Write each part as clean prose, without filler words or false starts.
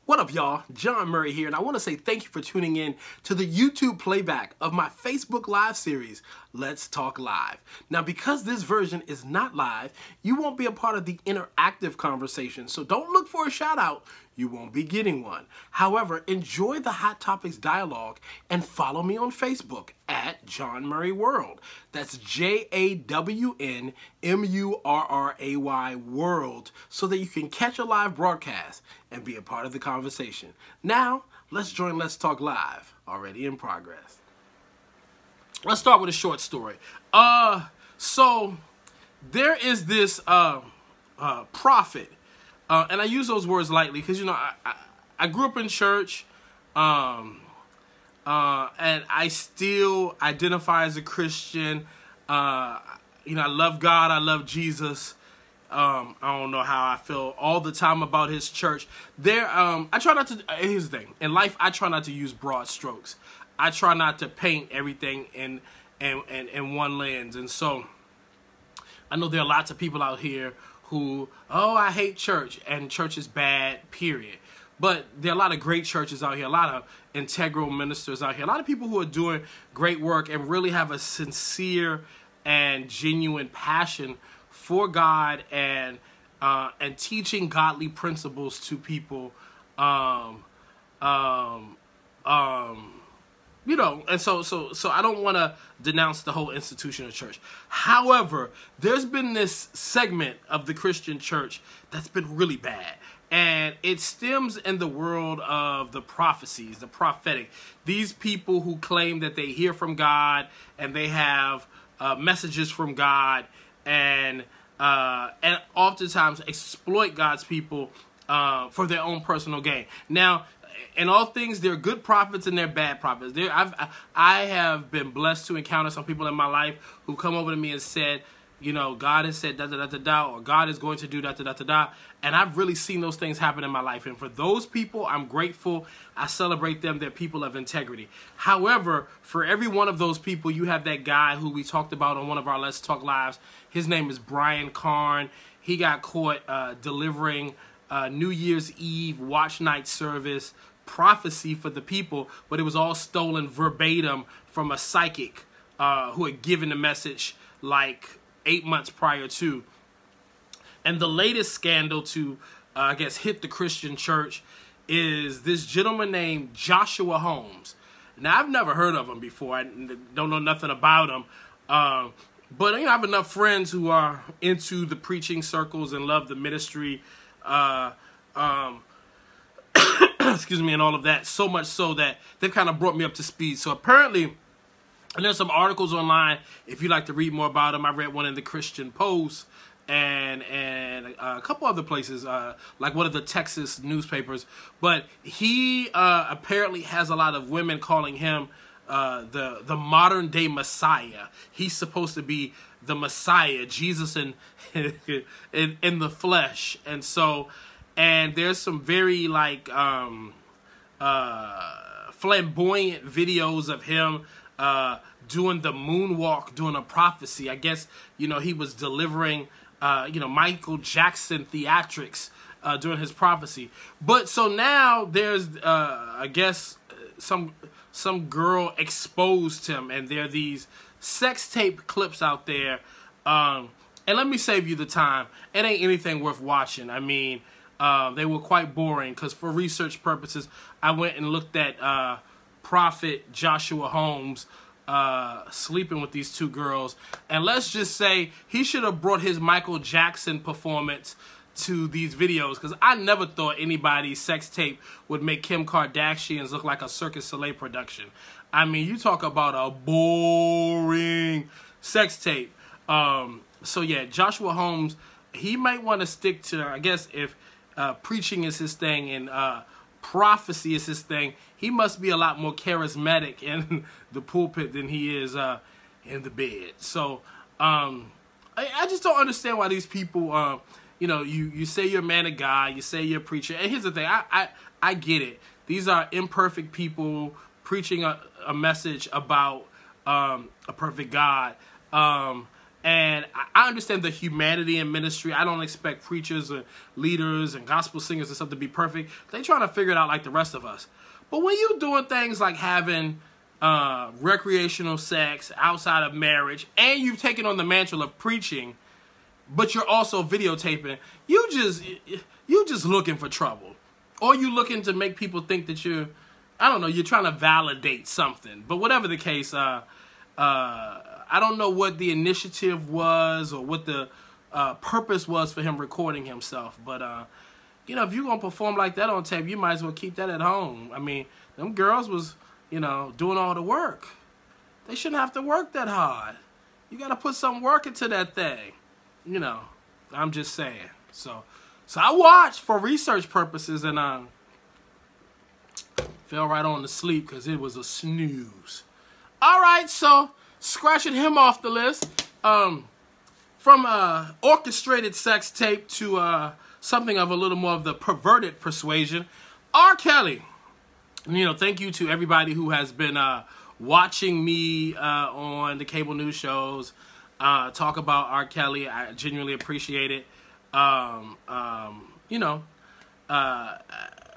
What up, y'all? John Murray here, and I want to say thank you for tuning in to the YouTube playback of my Facebook Live series, Let's Talk Live. Now, because this version is not live, you won't be a part of the interactive conversation, so don't look for a shout out. You won't be getting one. However, enjoy the Hot Topics dialogue and follow me on Facebook at John Murray World. That's JAWNMURRAY World, so that you can catch a live broadcast and be a part of the conversation. Now, let's join Let's Talk Live, already in progress. Let's start with a short story. So there is this prophet, and I use those words lightly because, you know, I grew up in church, and I still identify as a Christian. You know, I love God, I love Jesus. I don't know how I feel all the time about his church. I try not to, here's the thing, in life, I try not to use broad strokes. I try not to paint everything in one lens. And so I know there are lots of people out here who, oh, I hate church, and church is bad, period. But there are a lot of great churches out here, a lot of integral ministers out here, a lot of people who are doing great work and really have a sincere and genuine passion for God and teaching godly principles to people. You know, and so I don't want to denounce the whole institution of church. However, there's been this segment of the Christian church that's been really bad. And it stems in the world of the prophecies, the prophetic. These people who claim that they hear from God and they have messages from God and oftentimes exploit God's people for their own personal gain. Now, in all things, there are good prophets and there are bad prophets. I have been blessed to encounter some people in my life who come over to me and said, you know, God has said da-da-da-da-da, or God is going to do da-da-da-da-da. And I've really seen those things happen in my life. And for those people, I'm grateful. I celebrate them. They're people of integrity. However, for every one of those people, you have that guy who we talked about on one of our Let's Talk Lives. His name is Brian Karn. He got caught delivering New Year's Eve watch night service prophecy for the people, but it was all stolen verbatim from a psychic who had given the message like 8 months prior to. And the latest scandal to, I guess, hit the Christian church is this gentleman named Joshua Holmes. Now, I've never heard of him before. I don't know nothing about him. But, you know, I have enough friends who are into the preaching circles and love the ministry, excuse me, and all of that, so much so that they've kind of brought me up to speed. So apparently, and there's some articles online, if you'd like to read more about him. I read one in the Christian Post and a couple other places, like one of the Texas newspapers. But he apparently has a lot of women calling him the modern day Messiah. He's supposed to be the Messiah, Jesus in the flesh. And so, and there's some very like flamboyant videos of him doing the moonwalk, doing a prophecy. I guess, you know, he was delivering, you know, Michael Jackson theatrics during his prophecy. But so now there's, I guess, some girl exposed him, and there are these sex tape clips out there. And let me save you the time. It ain't anything worth watching. I mean, they were quite boring because for research purposes, I went and looked at Prophet Joshua Holmes sleeping with these two girls. And let's just say he should have brought his Michael Jackson performance to these videos, because I never thought anybody's sex tape would make Kim Kardashian's look like a Cirque du Soleil production. I mean, you talk about a boring sex tape. So yeah, Joshua Holmes, he might want to stick to, I guess, if preaching is his thing and prophecy is his thing, he must be a lot more charismatic in the pulpit than he is in the bed. So I just don't understand why these people, you know, you say you're a man of God, you say you're a preacher. And here's the thing, I get it. These are imperfect people preaching a message about a perfect God. And I understand the humanity in ministry. I don't expect preachers and leaders and gospel singers and stuff to be perfect. They trying to figure it out like the rest of us. But when you doing things like having recreational sex outside of marriage, and you've taken on the mantle of preaching, but you're also videotaping, you just looking for trouble. Or you looking to make people think that you're trying to validate something. But whatever the case, I don't know what the initiative was or what the purpose was for him recording himself. But, if you're going to perform like that on tape, you might as well keep that at home. I mean, them girls was, doing all the work. They shouldn't have to work that hard. You got to put some work into that thing. I'm just saying. So I watched for research purposes and fell right on to sleep because it was a snooze. All right, so scratching him off the list. From orchestrated sex tape to something of a little more of the perverted persuasion, R. Kelly. Thank you to everybody who has been watching me on the cable news shows talk about R. Kelly. I genuinely appreciate it.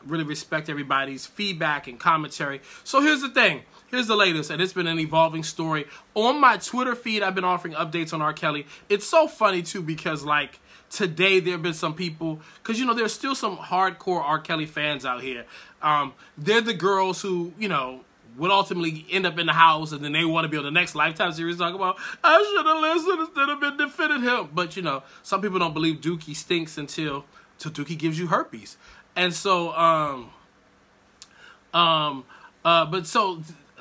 Really respect everybody's feedback and commentary. So here's the thing. Here's the latest, and it's been an evolving story. On my Twitter feed, I've been offering updates on R. Kelly. It's so funny, too, because, like, today there have been some people, because, there's still some hardcore R. Kelly fans out here. They're the girls who, would ultimately end up in the house, and then they want to be on the next Lifetime series talking about, I should have listened instead of been defending him. But, some people don't believe Dookie stinks until Dookie gives you herpes. And so,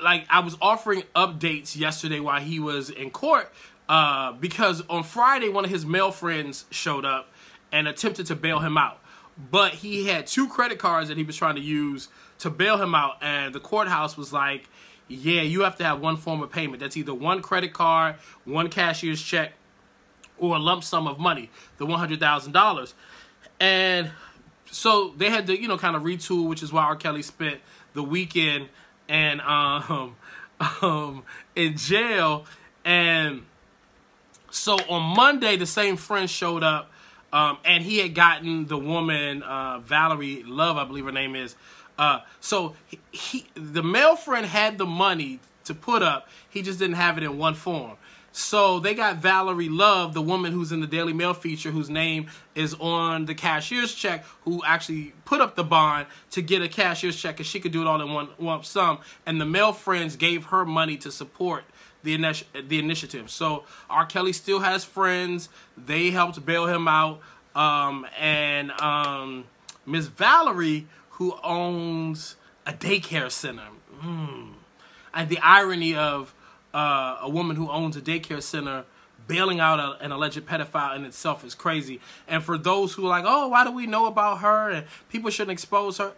like, I was offering updates yesterday while he was in court because on Friday, one of his male friends showed up and attempted to bail him out. But he had 2 credit cards that he was trying to use to bail him out, and the courthouse was like, yeah, you have to have one form of payment. That's either one credit card, one cashier's check, or a lump sum of money, the $100,000. And so they had to, kind of retool, which is why R. Kelly spent the weekend and in jail. And so on Monday, the same friend showed up, and he had gotten the woman, Valerie Love, I believe her name is. So the male friend had the money to put up. He just didn't have it in one form. So they got Valerie Love, the woman who's in the Daily Mail feature, whose name is on the cashier's check, who actually put up the bond to get a cashier's check, and she could do it all in one lump sum. And the male friends gave her money to support the initiative. So R. Kelly still has friends. They helped bail him out. And Miss Valerie, who owns a daycare center. And the irony of a woman who owns a daycare center bailing out an alleged pedophile in itself is crazy. And for those who are like, oh, why do we know about her? And people shouldn't expose her.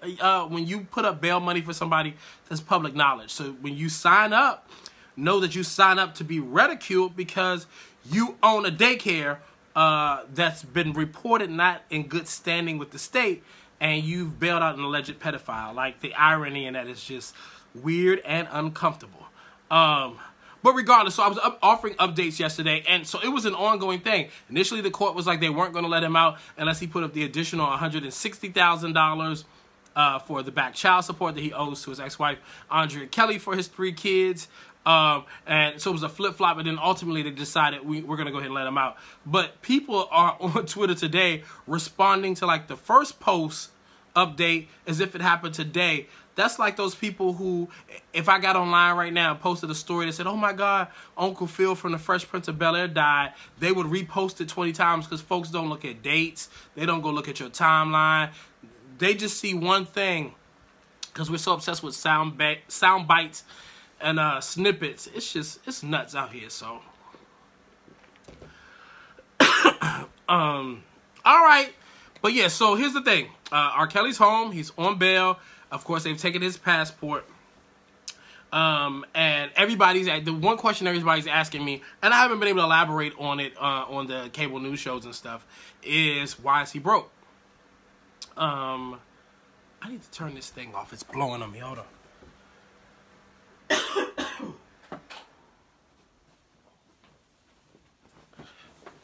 When you put up bail money for somebody, that's public knowledge. So when you sign up, know that you sign up to be ridiculed because you own a daycare that's been reported not in good standing with the state, and you've bailed out an alleged pedophile. Like, the irony in that is just weird and uncomfortable. But regardless, so I was offering updates yesterday, and so it was an ongoing thing. Initially, the court was like they weren't going to let him out unless he put up the additional $160,000 for the back child support that he owes to his ex-wife, Andrea Kelly, for his 3 kids. And so it was a flip-flop, and then ultimately they decided we're going to go ahead and let him out. But people are on Twitter today responding to, like, the first post update as if it happened today. That's like those people who, if I got online right now and posted a story that said, oh my God, Uncle Phil from the Fresh Prince of Bel-Air died, they would repost it 20 times because folks don't look at dates. They don't go look at your timeline. They just see one thing because we're so obsessed with sound bites and snippets. It's nuts out here, so. All right. But yeah, so here's the thing. R. Kelly's home. He's on bail. Of course, they've taken his passport. And the one question everybody's asking me, and I haven't been able to elaborate on it on the cable news shows and stuff, is why is he broke? I need to turn this thing off. It's blowing on me. Hold on.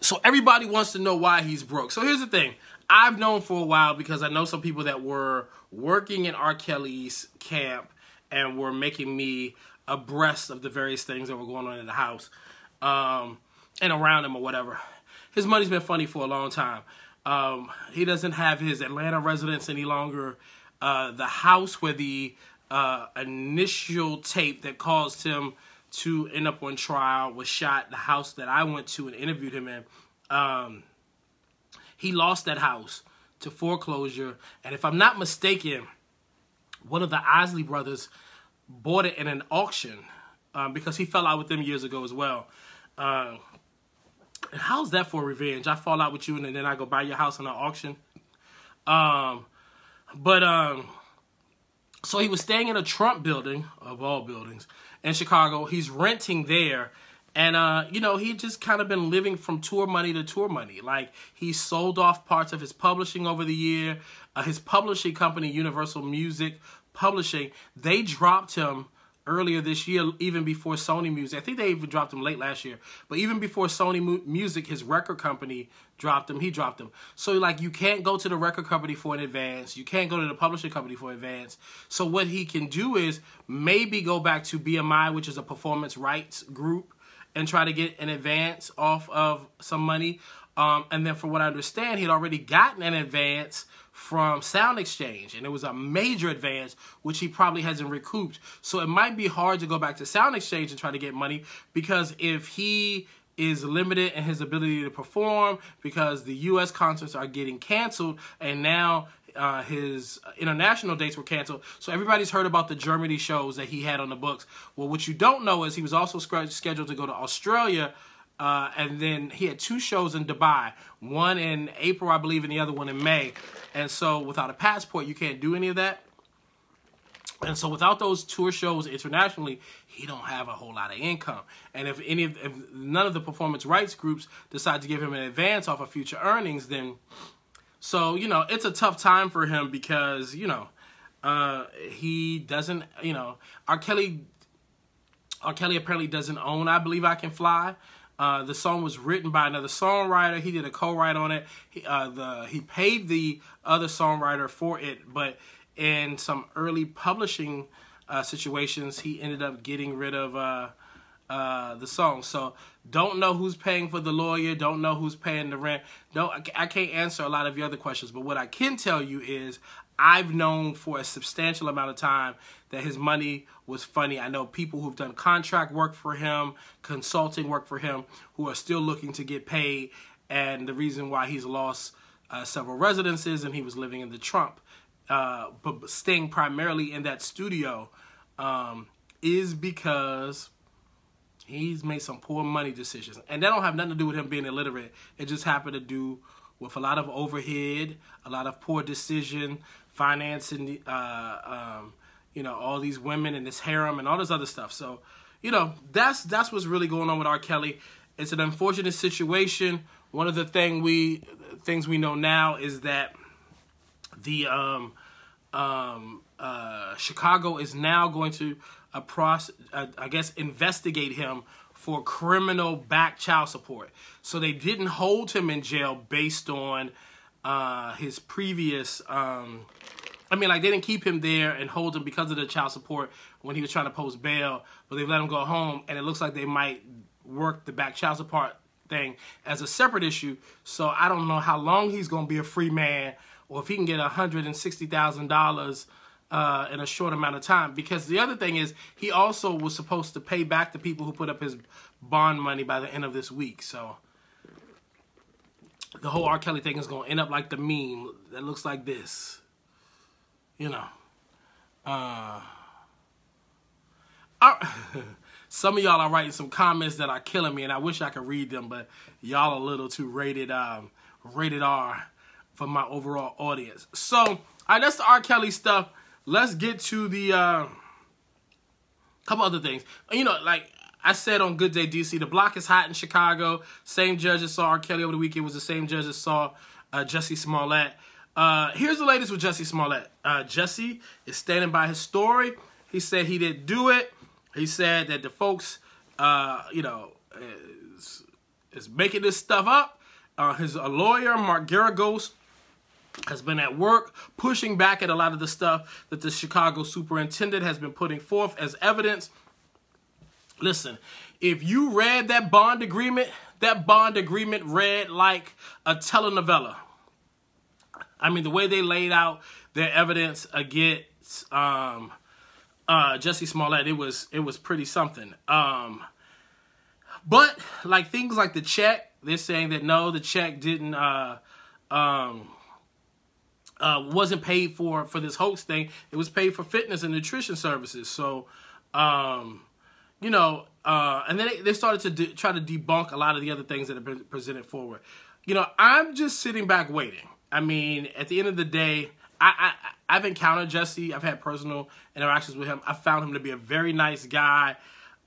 So everybody wants to know why he's broke. So here's the thing. I've known for a while because I know some people that were working in R. Kelly's camp and were making me abreast of the various things that were going on in the house and around him or whatever. His money's been funny for a long time. He doesn't have his Atlanta residence any longer. The house where the initial tape that caused him to end up on trial was shot. The house that I went to and interviewed him in, he lost that house to foreclosure. And if I'm not mistaken, one of the Isley brothers bought it in an auction because he fell out with them years ago as well. How's that for revenge? I fall out with you and then I go buy your house in an auction. So he was staying in a Trump building, of all buildings, in Chicago. He's renting there. And, you know, he just kind of been living from tour money to tour money. Like, he sold off parts of his publishing over the year. His publishing company, Universal Music Publishing, they dropped him earlier this year, even before Sony Music. I think they even dropped him late last year. But even before Sony Music, his record company dropped him. He dropped him. So, like, you can't go to the record company for an advance. You can't go to the publishing company for an advance. So what he can do is maybe go back to BMI, which is a performance rights group, and try to get an advance off of some money. And then from what I understand, he had already gotten an advance from Sound Exchange, and it was a major advance, which he probably hasn't recouped. So it might be hard to go back to Sound Exchange and try to get money, because if he is limited in his ability to perform, because the U.S. concerts are getting canceled, and now his international dates were canceled. So everybody's heard about the Germany shows that he had on the books. Well, what you don't know is he was also scheduled to go to Australia, and then he had 2 shows in Dubai, one in April, I believe, and the other one in May. And so without a passport, you can't do any of that. And so without those tour shows internationally, he don't have a whole lot of income. And if none of the performance rights groups decide to give him an advance off of future earnings, then, so, you know, it's a tough time for him because, you know, he doesn't, you know, R. Kelly apparently doesn't own I Believe I Can Fly. The song was written by another songwriter. He did a co-write on it. He paid the other songwriter for it, but in some early publishing situations, he ended up getting rid of the song. So don't know who's paying for the lawyer. Don't know who's paying the rent. No, I can't answer a lot of your other questions, but what I can tell you is I've known for a substantial amount of time that his money was funny. I know people who've done contract work for him, consulting work for him, who are still looking to get paid. And the reason why he's lost several residences and he was living in the Trump, but staying primarily in that studio, is because he's made some poor money decisions. And that don't have nothing to do with him being illiterate. It just happened to do with a lot of overhead, a lot of poor decision, financing, you know, all these women and this harem and all this other stuff. So, you know, that's what's really going on with R. Kelly. It's an unfortunate situation. One of the things we know now is that the Chicago is now going to I guess investigate him for criminal back child support. So they didn't hold him in jail based on his previous I mean, like, they didn't keep him there and hold him because of the child support when he was trying to post bail, but they let him go home, and it looks like they might work the back child support thing as a separate issue. So I don't know how long he's going to be a free man, or if he can get $160,000 in a short amount of time. Because the other thing is, he also was supposed to pay back the people who put up his bond money by the end of this week. So the whole R. Kelly thing is going to end up like the meme that looks like this. You know, some of y'all are writing some comments that are killing me, and I wish I could read them, but y'all are a little too rated R for my overall audience. So, all right, that's the R. Kelly stuff. Let's get to the couple other things. You know, like I said on Good Day DC, the block is hot in Chicago. Same judge that saw R. Kelly over the weekend was the same judge that saw Jussie Smollett. Here's the latest with Jussie Smollett. Jussie is standing by his story. He said he didn't do it. He said that the folks, you know, is making this stuff up. His lawyer, Mark Garagos, has been at work pushing back at a lot of the stuff that the Chicago superintendent has been putting forth as evidence. Listen, if you read that bond agreement read like a telenovela. I mean, the way they laid out their evidence against Jussie Smollett, it was pretty something. But like things like the check, they're saying that no, the check didn't wasn't paid for this hoax thing. It was paid for fitness and nutrition services. So, you know, and then they started to try to debunk a lot of the other things that have been presented forward. You know, I'm just sitting back waiting. I mean, at the end of the day, I've encountered Jussie. I've had personal interactions with him. I found him to be a very nice guy.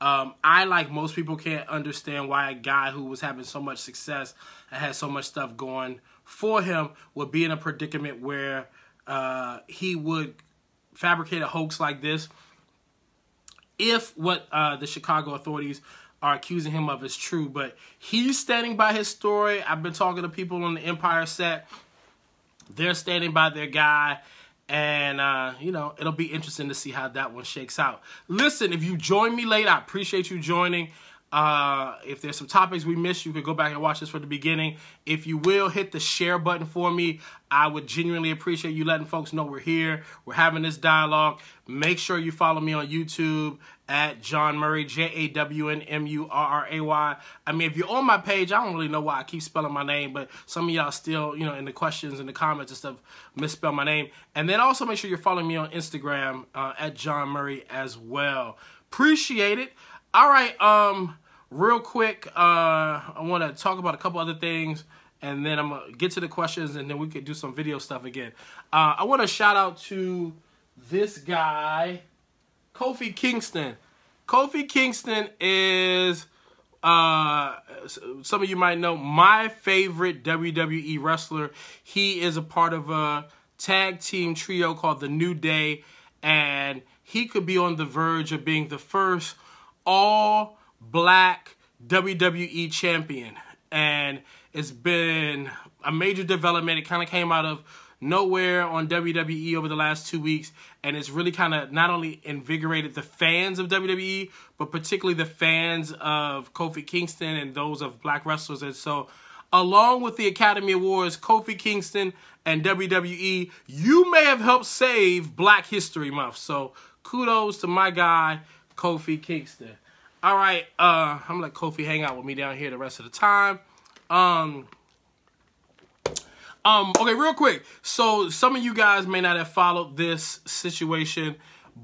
I, like most people, can't understand why a guy who was having so much success and had so much stuff going for him would be in a predicament where he would fabricate a hoax like this. If what the Chicago authorities are accusing him of is true, but he's standing by his story. I've been talking to people on the Empire set. They're standing by their guy. And, you know, it'll be interesting to see how that one shakes out. Listen, if you joined me late, I appreciate you joining. If there's some topics we missed, you could go back and watch this from the beginning. If you will, hit the share button for me. I would genuinely appreciate you letting folks know we're here. We're having this dialogue. Make sure you follow me on YouTube at Jawn Murray, JAWNMURRAY. I mean, if you're on my page, I don't really know why I keep spelling my name, but some of y'all still, you know, in the questions and the comments and stuff, misspell my name. And then also make sure you're following me on Instagram at Jawn Murray as well. Appreciate it. All right, real quick, I want to talk about a couple other things, and then I'm going to get to the questions, and then we could do some video stuff again. I want to shout out to this guy, Kofi Kingston. Kofi Kingston is, some of you might know, my favorite WWE wrestler. He is a part of a tag team trio called The New Day, and he could be on the verge of being the first all-black WWE champion. And it's been a major development. It kind of came out of nowhere on WWE over the last 2 weeks, and it's really kind of not only invigorated the fans of WWE, but particularly the fans of Kofi Kingston and those of black wrestlers. And so, along with the Academy Awards, Kofi Kingston and WWE, you may have helped save Black History Month. So kudos to my guy, Kofi Kingston. All right, I'm going to let Kofi hang out with me down here the rest of the time. Okay, real quick. So some of you guys may not have followed this situation,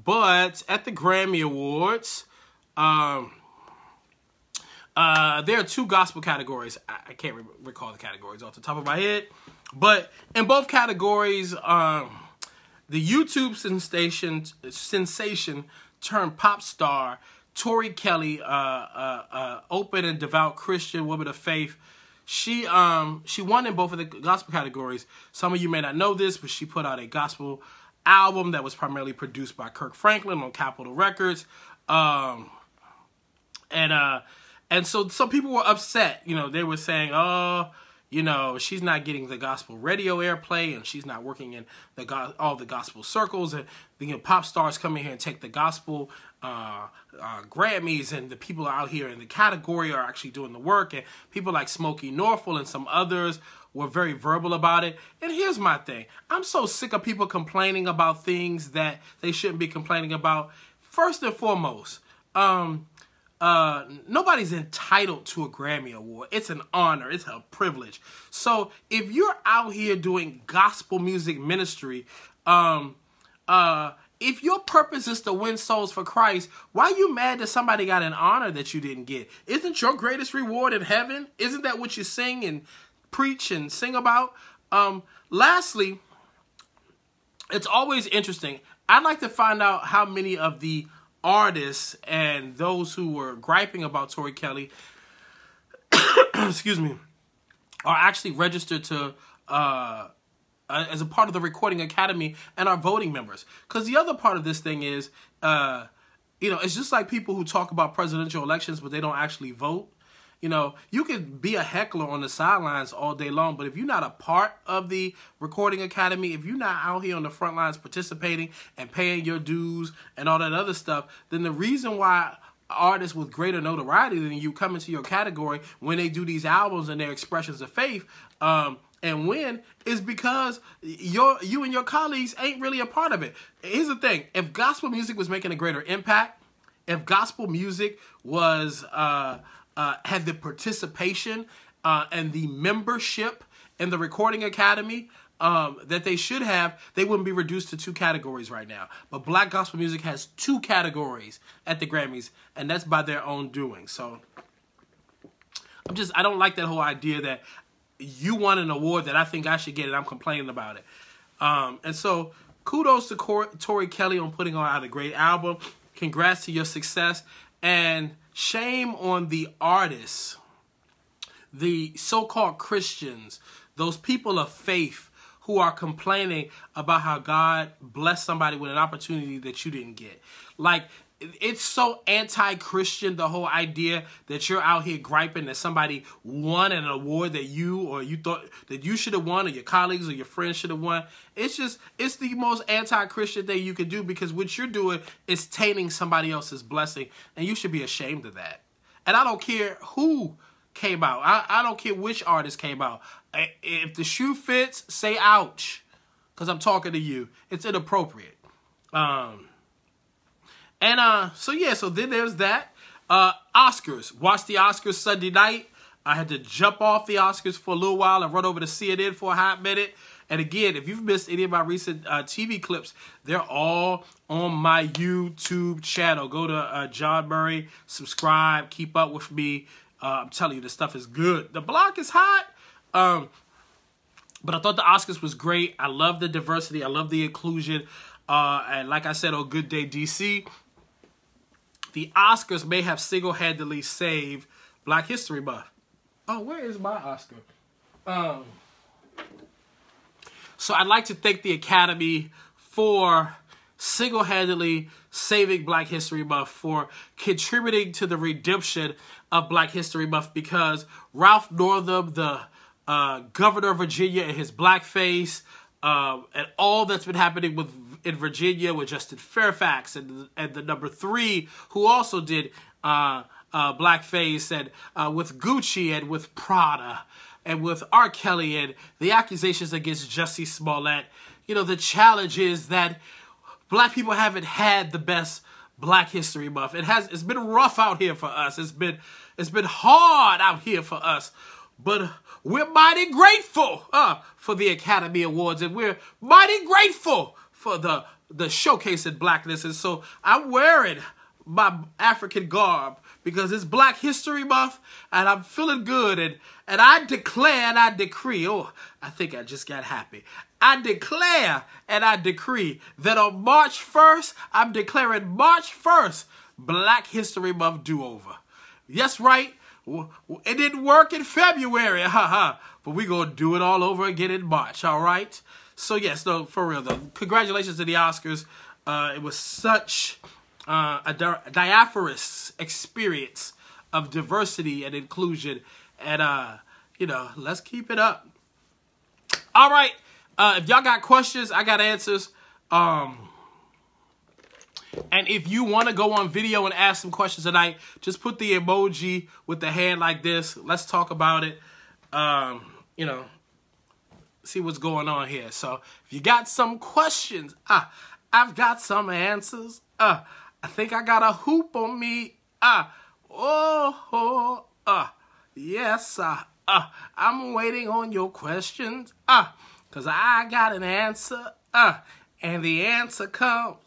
but at the Grammy Awards, there are two gospel categories. I can't recall the categories off the top of my head, but in both categories, the YouTube sensation turned pop star Tori Kelly, open and devout Christian woman of faith. She won in both of the gospel categories. Some of you may not know this, but she put out a gospel album that was primarily produced by Kirk Franklin on Capitol Records. And so some people were upset. You know, they were saying, oh, you know, she's not getting the gospel radio airplay, and she's not working in all the gospel circles, and you know, pop stars come in here and take the gospel Grammys, and the people out here in the category are actually doing the work, and people like Smokey Norfolk and some others were very verbal about it. And here's my thing. I'm so sick of people complaining about things that they shouldn't be complaining about. First and foremost, nobody's entitled to a Grammy Award. It's an honor. It's a privilege. So if you're out here doing gospel music ministry, if your purpose is to win souls for Christ, why are you mad that somebody got an honor that you didn't get? Isn't your greatest reward in heaven? Isn't that what you sing and preach and sing about? Lastly, it's always interesting. I'd like to find out how many of the artists and those who were griping about Tori Kelly, excuse me, are actually registered to as a part of the Recording Academy and are voting members. Because the other part of this thing is, you know, it's just like people who talk about presidential elections, but they don't actually vote. You know, you could be a heckler on the sidelines all day long, but if you're not a part of the Recording Academy, if you're not out here on the front lines participating and paying your dues and all that other stuff, then the reason why artists with greater notoriety than you come into your category when they do these albums and their expressions of faith and win is because you and your colleagues ain't really a part of it. Here's the thing. If gospel music was making a greater impact, if gospel music was had the participation and the membership in the Recording Academy that they should have, they wouldn't be reduced to 2 categories right now. But black gospel music has 2 categories at the Grammys, and that's by their own doing. So I don't like that whole idea that you won an award that I think I should get and I'm complaining about it. And so kudos to Tori Kelly on putting out a great album. Congrats to your success. And shame on the artists, the so-called Christians, those people of faith who are complaining about how God blessed somebody with an opportunity that you didn't get. Like, it's so anti-Christian, the whole idea that you're out here griping that somebody won an award that you thought that you should have won, or your colleagues or your friends should have won. It's the most anti-Christian thing you can do, because what you're doing is tainting somebody else's blessing, and you should be ashamed of that. And I don't care who came out. I don't care which artist came out. If the shoe fits, say ouch, because I'm talking to you. It's inappropriate. So then there's that. Oscars. Watched the Oscars Sunday night. I had to jump off the Oscars for a little while and run over to CNN for a hot minute. And again, if you've missed any of my recent TV clips, they're all on my YouTube channel. Go to John Murray, subscribe, keep up with me. I'm telling you, this stuff is good. The block is hot. But I thought the Oscars was great. I love the diversity. I love the inclusion. And like I said on Good Day DC, the Oscars may have single-handedly saved Black History Month. Oh, where is my Oscar? So I'd like to thank the Academy for single-handedly saving Black History Month, for contributing to the redemption of Black History Month, because Ralph Northam, the governor of Virginia, and his blackface, and all that's been happening in Virginia with Justin Fairfax and the number 3 who also did blackface, and with Gucci and with Prada and with R. Kelly and the accusations against Jussie Smollett. You know, the challenge is that black people haven't had the best Black History Month. It's been rough out here for us. It's been hard out here for us. But we're mighty grateful for the Academy Awards, and we're mighty grateful for the showcase in blackness. And so I'm wearing my African garb because it's Black History Month, and I'm feeling good. And I declare and I decree, I think I just got happy. I declare and I decree that on March 1st, I'm declaring March 1st, Black History Month do-over. Yes, right? It didn't work in February, but we're going to do it all over again in March, all right? So, yes, no, for real, though. Congratulations to the Oscars. It was such a diaphanous experience of diversity and inclusion. And, you know, let's keep it up. All right. If y'all got questions, I got answers. And if you want to go on video and ask some questions tonight, just put the emoji with the hand like this. Let's talk about it. You know, see what's going on here. So if you got some questions, I've got some answers. I think I got a hoop on me. Yes, I'm waiting on your questions. Because I got an answer. And the answer comes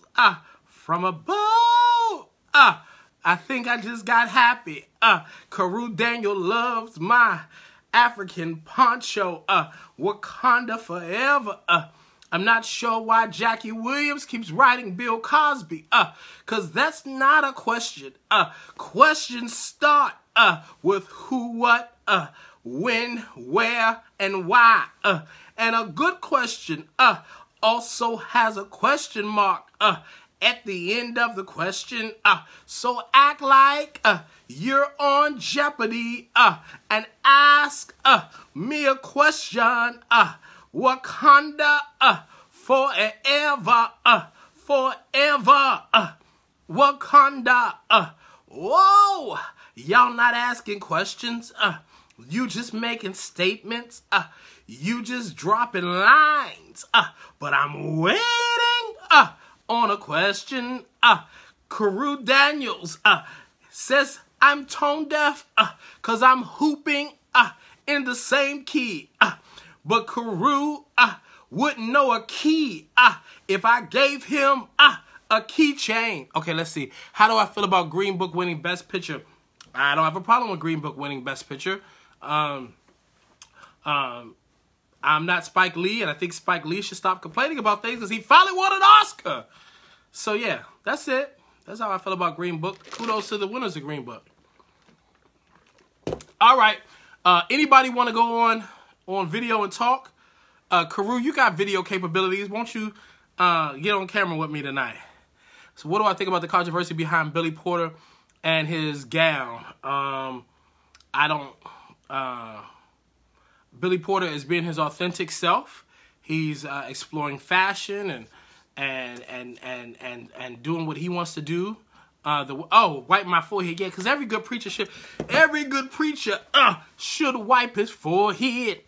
from above. I think I just got happy. Carew Daniel loves my African poncho. Wakanda forever. I'm not sure why Jackie Williams keeps writing Bill Cosby. Cause that's not a question. Questions start with who, what, when, where, and why. And a good question also has a question mark. at the end of the question. So act like you're on Jeopardy and ask me a question. Wakanda forever, forever. Wakanda. Whoa, y'all not asking questions. You just making statements. You just dropping lines. But I'm waiting on a question. Carew Daniels says I'm tone deaf because I'm hooping in the same key. But Carew wouldn't know a key if I gave him a keychain. Okay, let's see. How do I feel about Green Book winning Best Picture? I don't have a problem with Green Book winning Best Picture. I'm not Spike Lee, and I think Spike Lee should stop complaining about things because he finally won an Oscar. So yeah, that's it. That's how I feel about Green Book. Kudos to the winners of Green Book. All right. Anybody want to go on video and talk? Carew, you got video capabilities. Won't you get on camera with me tonight? So what do I think about the controversy behind Billy Porter and his gown? Billy Porter is being his authentic self. He's exploring fashion and doing what he wants to do. Wipe my forehead, yeah, because every good preacher should wipe his forehead.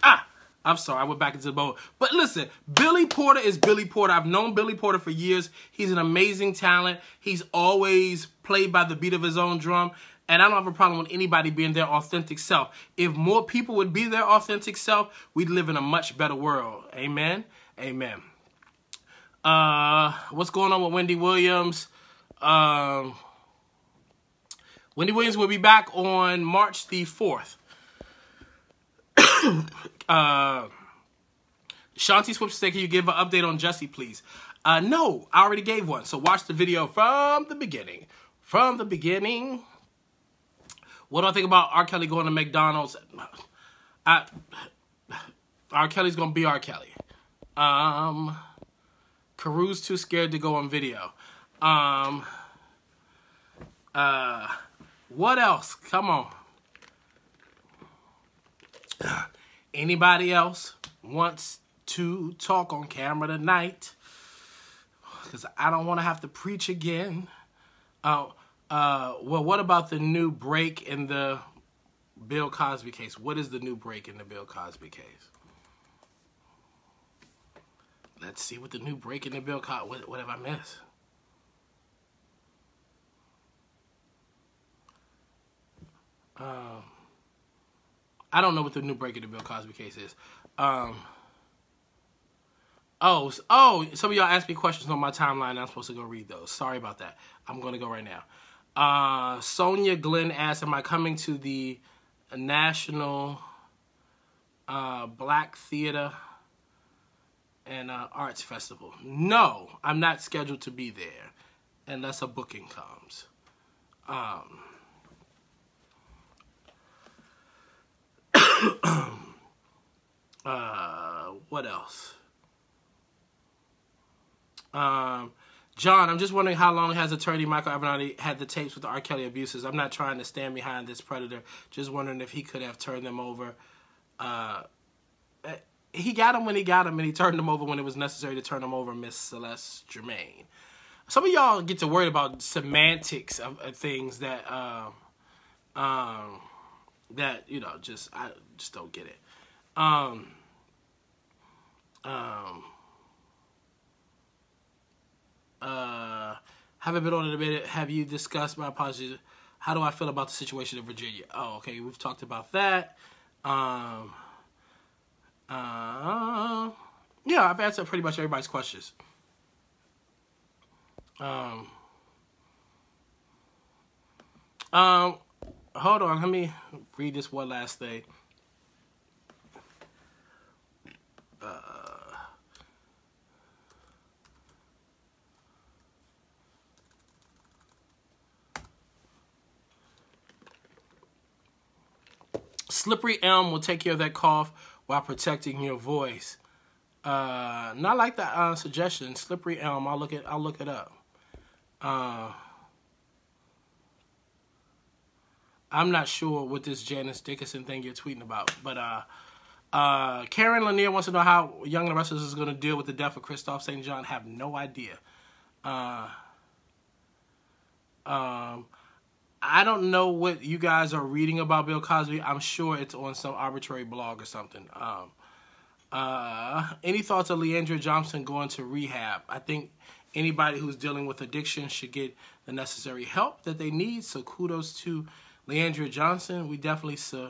I'm sorry, I went back into the boat. But listen, Billy Porter is Billy Porter. I've known Billy Porter for years. He's an amazing talent. He's always played by the beat of his own drum. And I don't have a problem with anybody being their authentic self. If more people would be their authentic self, we'd live in a much better world. Amen? Amen. What's going on with Wendy Williams? Wendy Williams will be back on March the 4th. Shanti Swift said, can you give an update on Jussie, please? No, I already gave one. So watch the video from the beginning. From the beginning. What do I think about R. Kelly going to McDonald's? R. Kelly's going to be R. Kelly. Carew's too scared to go on video. What else? Come on. Anybody else wants to talk on camera tonight? Because I don't want to have to preach again. Well, what about the new break in the Bill Cosby case? What is the new break in the Bill Cosby case? Let's see what the new break in the Bill Cosby... What have I missed? I don't know what the new break in the Bill Cosby case is. Some of y'all asked me questions on my timeline. I'm supposed to go read those. Sorry about that. I'm going to go right now. Sonia Glenn asked, am I coming to the National Black Theater and Arts Festival? No, I'm not scheduled to be there unless a booking comes. What else? John, I'm just wondering how long has attorney Michael Avenatti had the tapes with the R. Kelly abuses? I'm not trying to stand behind this predator. Just wondering if he could have turned them over. He got them when he got them, and he turned them over when it was necessary to turn them over, Miss Celeste Germain. Some of y'all get to worry about semantics of things that, you know, I just don't get it. Haven't been on it a minute. Have you discussed, my apologies, how do I feel about the situation in Virginia? Oh, okay, we've talked about that. Yeah, I've answered pretty much everybody's questions. Hold on, let me read this one last thing. Slippery elm will take care of that cough while protecting your voice. Not like that suggestion. Slippery elm. I'll look it up. I'm not sure what this Janice Dickinson thing you're tweeting about, but Karen Lanier wants to know how Young and the Restless is going to deal with the death of Christophe St. John. Have no idea. I don't know what you guys are reading about Bill Cosby. I'm sure it's on some arbitrary blog or something. Any thoughts on Leandria Johnson going to rehab? I think anybody who's dealing with addiction should get the necessary help that they need. So kudos to Leandria Johnson. We definitely saw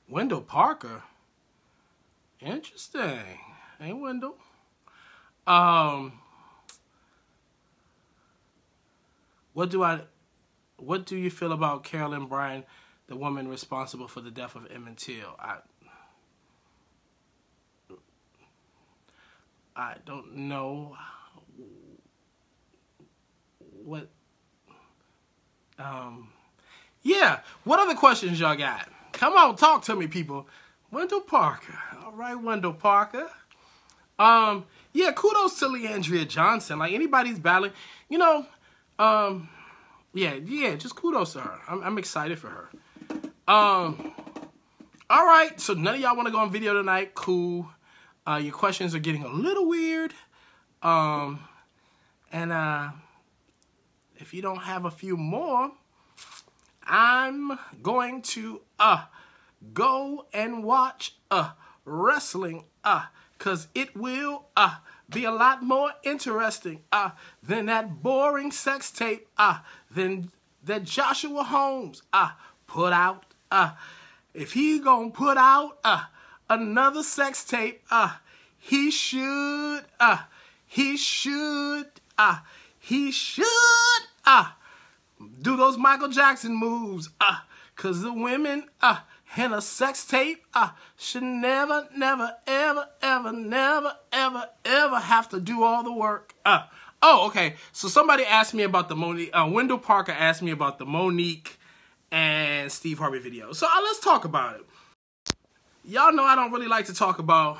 Wendell Parker. Interesting. Hey, Wendell. What do you feel about Carolyn Bryan, the woman responsible for the death of Emmett Till? I don't know what. Yeah. What other questions y'all got? Come on, talk to me, people. Wendell Parker. All right, Wendell Parker. Yeah, kudos to Leandria Johnson. Like, anybody's battling, you know, yeah, just kudos to her. I'm excited for her. All right, so none of y'all want to go on video tonight. Cool. Your questions are getting a little weird. And if you don't have a few more, I'm going to go and watch wrestling, cause it will be a lot more interesting than that boring sex tape than that Joshua Holmes put out. If he gonna put out another sex tape, he should do those Michael Jackson moves, cause the women in a sex tape should never, ever have to do all the work. Oh, okay. So somebody asked me about the Monique. Wendell Parker asked me about the Monique and Steve Harvey video. So let's talk about it. Y'all know I don't really like to talk about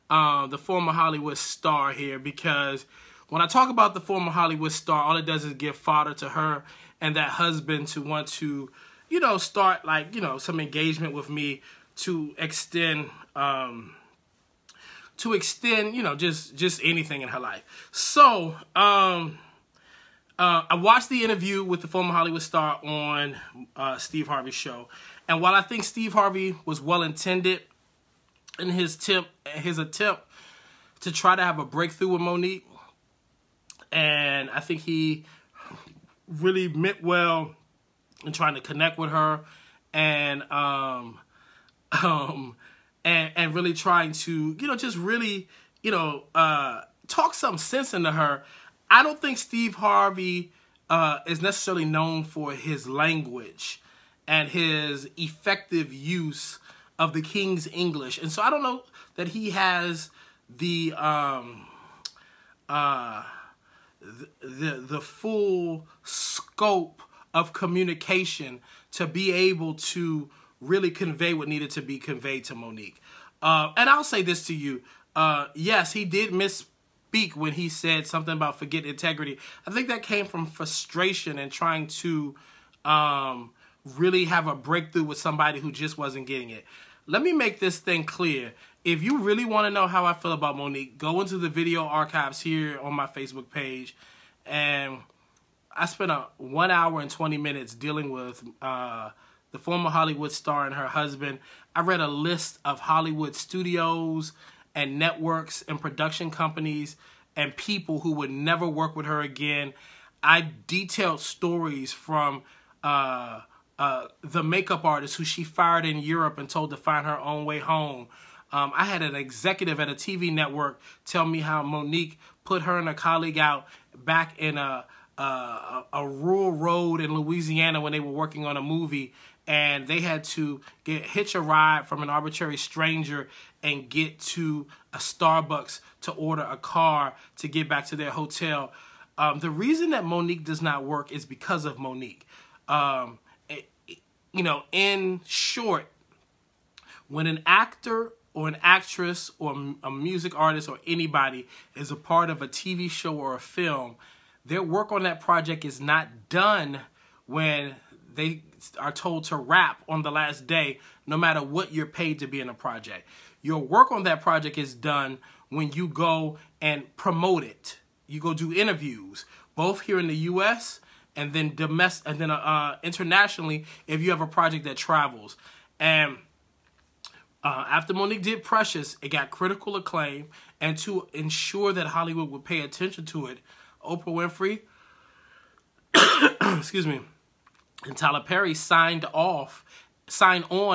the former Hollywood star here, because when I talk about the former Hollywood star, all it does is give fodder to her and that husband to want to, you know, start, like, you know, some engagement with me to extend, you know, just anything in her life. So, I watched the interview with the former Hollywood star on Steve Harvey's show. And while I think Steve Harvey was well-intended in his attempt to try to have a breakthrough with Monique, and I think he really meant well in trying to connect with her, and really trying to, you know, just really, you know, talk some sense into her. I don't think Steve Harvey is necessarily known for his language and his effective use of the King's English, and so I don't know that he has the full scope of communication to be able to really convey what needed to be conveyed to Monique. And I'll say this to you. Yes, he did misspeak when he said something about forget integrity. I think that came from frustration and trying to really have a breakthrough with somebody who just wasn't getting it. Let me make this thing clear. If you really want to know how I feel about Monique, go into the video archives here on my Facebook page. And I spent 1 hour and 20 minutes dealing with the former Hollywood star and her husband. I read a list of Hollywood studios and networks and production companies and people who would never work with her again. I detailed stories from the makeup artist who she fired in Europe and told to find her own way home. I had an executive at a TV network tell me how Monique put her and a colleague out back in a rural road in Louisiana when they were working on a movie, and they had to hitch a ride from an arbitrary stranger and get to a Starbucks to order a car to get back to their hotel. The reason that Monique does not work is because of Monique. You know, in short, when an actor or an actress or a music artist or anybody is a part of a TV show or a film, their work on that project is not done when they are told to wrap on the last day, no matter what you're paid to be in a project. Your work on that project is done when you go and promote it. You go do interviews, both here in the U.S. and then internationally if you have a project that travels. And after Monique did Precious, it got critical acclaim. And to ensure that Hollywood would pay attention to it, Oprah Winfrey, excuse me, and Tyler Perry signed on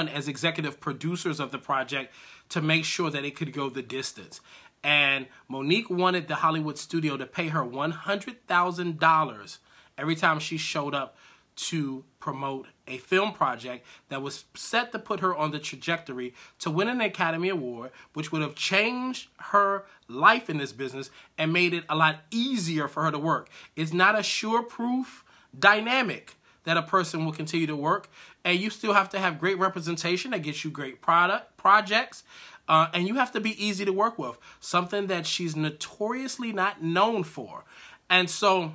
as executive producers of the project to make sure that it could go the distance. And Monique wanted the Hollywood studio to pay her $100,000 every time she showed up to promote a film project that was set to put her on the trajectory to win an Academy Award, which would have changed her life in this business and made it a lot easier for her to work. It's not a sure-proof dynamic that a person will continue to work, and you still have to have great representation that gets you great projects, and you have to be easy to work with, something that she's notoriously not known for. And so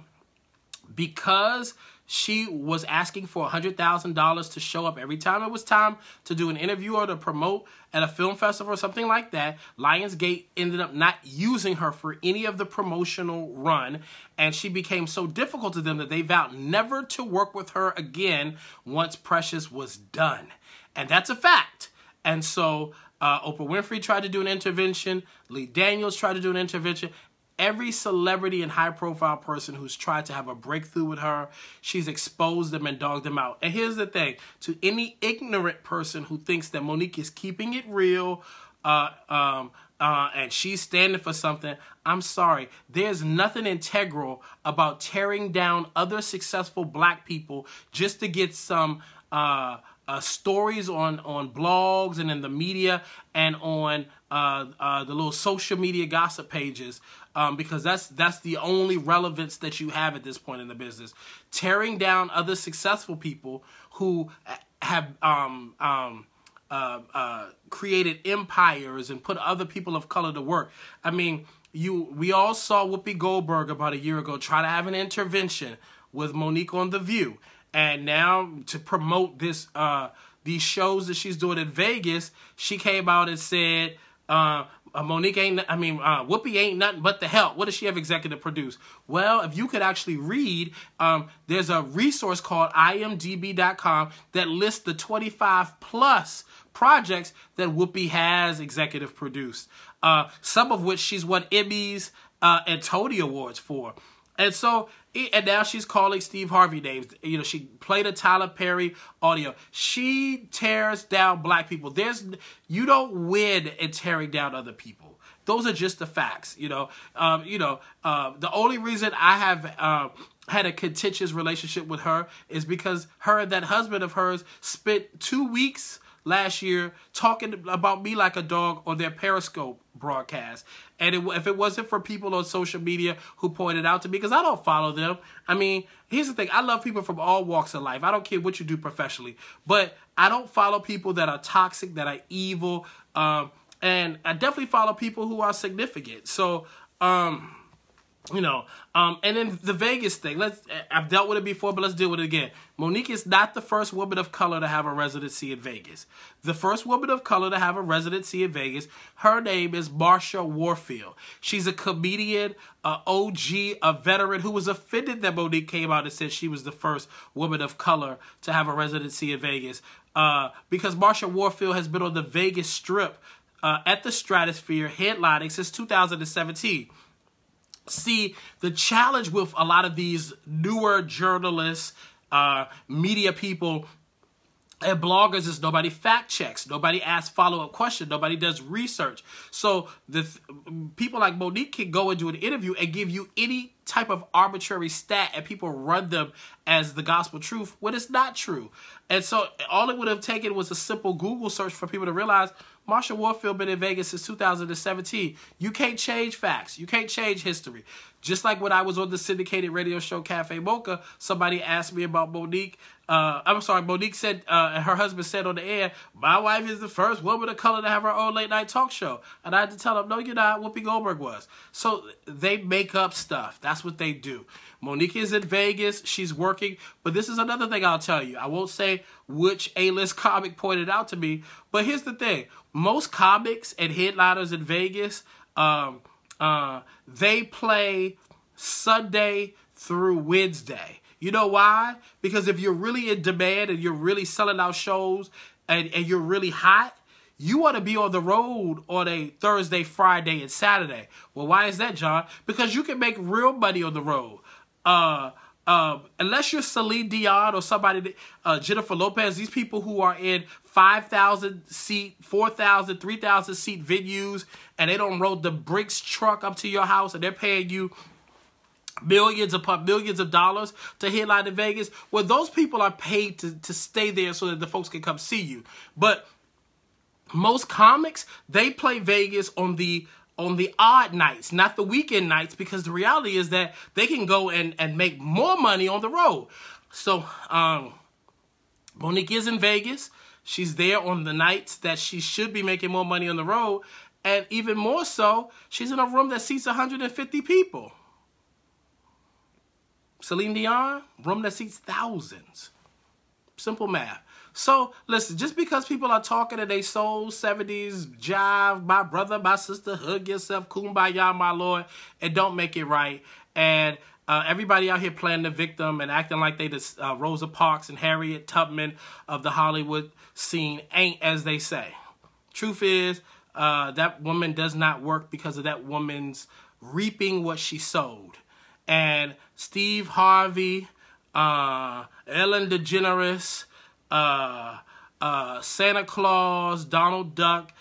because she was asking for $100,000 to show up every time it was time to do an interview or to promote at a film festival or something like that, Lionsgate ended up not using her for any of the promotional run, and she became so difficult to them that they vowed never to work with her again once Precious was done. And that's a fact. And so Oprah Winfrey tried to do an intervention. Lee Daniels tried to do an intervention. Every celebrity and high-profile person who's tried to have a breakthrough with her, she's exposed them and dogged them out. And here's the thing. To any ignorant person who thinks that Monique is keeping it real and she's standing for something, I'm sorry. There's nothing integral about tearing down other successful black people just to get some stories on blogs and in the media and on the little social media gossip pages, because that's the only relevance that you have at this point in the business. Tearing down other successful people who have created empires and put other people of color to work. I mean, we all saw Whoopi Goldberg about a year ago try to have an intervention with Monique on The View. And now to promote this these shows that she's doing in Vegas, she came out and said, Whoopi ain't nothing but the help. What does she have executive produced? Well, if you could actually read, there's a resource called imdb.com that lists the 25 plus projects that Whoopi has executive produced. Some of which she's won Emmys and Tony Awards for. And so, and now she's calling Steve Harvey names. You know, she played a Tyler Perry audio. She tears down black people. You don't win in tearing down other people. Those are just the facts. The only reason I have had a contentious relationship with her is because her and that husband of hers spent 2 weeks last year talking about me like a dog on their Periscope broadcast. And if it wasn't for people on social media who pointed out to me, because I don't follow them. I mean, here's the thing. I love people from all walks of life. I don't care what you do professionally. But I don't follow people that are toxic, that are evil. And I definitely follow people who are significant. So, and then the Vegas thing. I've dealt with it before, but let's deal with it again. Monique is not the first woman of color to have a residency in Vegas. The first woman of color to have a residency in Vegas, her name is Marsha Warfield. She's a comedian, OG, a veteran who was offended that Monique came out and said she was the first woman of color to have a residency in Vegas. Because Marsha Warfield has been on the Vegas Strip at the Stratosphere headlining since 2017. See, the challenge with a lot of these newer journalists, media people, and bloggers is nobody fact checks. Nobody asks follow-up questions. Nobody does research. So people like Monique can go and do an interview and give you any type of arbitrary stat and people run them as the gospel truth when it's not true. And so all it would have taken was a simple Google search for people to realize Marsha Warfield been in Vegas since 2017. You can't change facts. You can't change history. Just like when I was on the syndicated radio show Cafe Mocha, somebody asked me about Monique I'm sorry, Monique said, and her husband said on the air, my wife is the first woman of color to have her own late night talk show. And I had to tell them, no, you're not. Whoopi Goldberg was. So they make up stuff. That's what they do. Monique is in Vegas. She's working. But this is another thing I'll tell you. I won't say which A-list comic pointed out to me. But here's the thing. Most comics and headliners in Vegas, they play Sunday through Wednesday. You know why? Because if you're really in demand and you're really selling out shows and you're really hot, you want to be on the road on a Thursday, Friday, and Saturday. Well, why is that, John? Because you can make real money on the road. Unless you're Celine Dion or somebody, Jennifer Lopez, these people who are in 5,000 seat, 4,000, 3,000 seat venues, and they don't roll the bricks truck up to your house and they're paying you millions upon millions of dollars to headline in Vegas. Well, those people are paid to stay there so that the folks can come see you. But most comics, they play Vegas on the odd nights, not the weekend nights, because the reality is that they can go and make more money on the road. So Monique is in Vegas. She's there on the nights that she should be making more money on the road. And even more so, she's in a room that seats 150 people. Celine Dion, room that seats thousands. Simple math. So, listen, just because people are talking in their soul, 70s, jive, my brother, my sister, hug yourself, kumbaya, my Lord, it don't make it right. And everybody out here playing the victim and acting like they just Rosa Parks and Harriet Tubman of the Hollywood scene ain't as they say. Truth is, that woman does not work because of that woman's reaping what she sowed. And Steve Harvey, Ellen DeGeneres, Santa Claus, Donald Duck,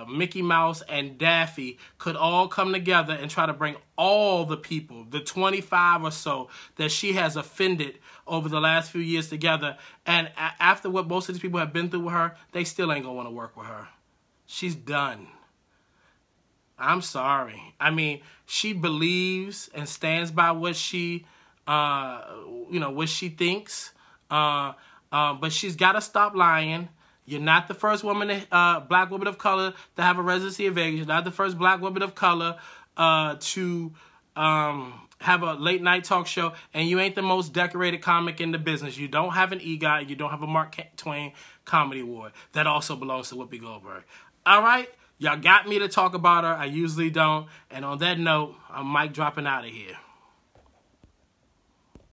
Mickey Mouse, and Daffy could all come together and try to bring all the people, the 25 or so that she has offended over the last few years together. And after what most of these people have been through with her, they still ain't gonna want to work with her. She's done. I'm sorry. I mean, she believes and stands by what she, what she thinks. But she's got to stop lying. You're not the first woman, black woman of color, to have a residency in Vegas. You're not the first black woman of color to have a late night talk show, and you ain't the most decorated comic in the business. You don't have an EGOT. You don't have a Mark Twain Comedy Award. That also belongs to Whoopi Goldberg. All right? Y'all got me to talk about her. I usually don't. And on that note, I'm mic dropping out of here.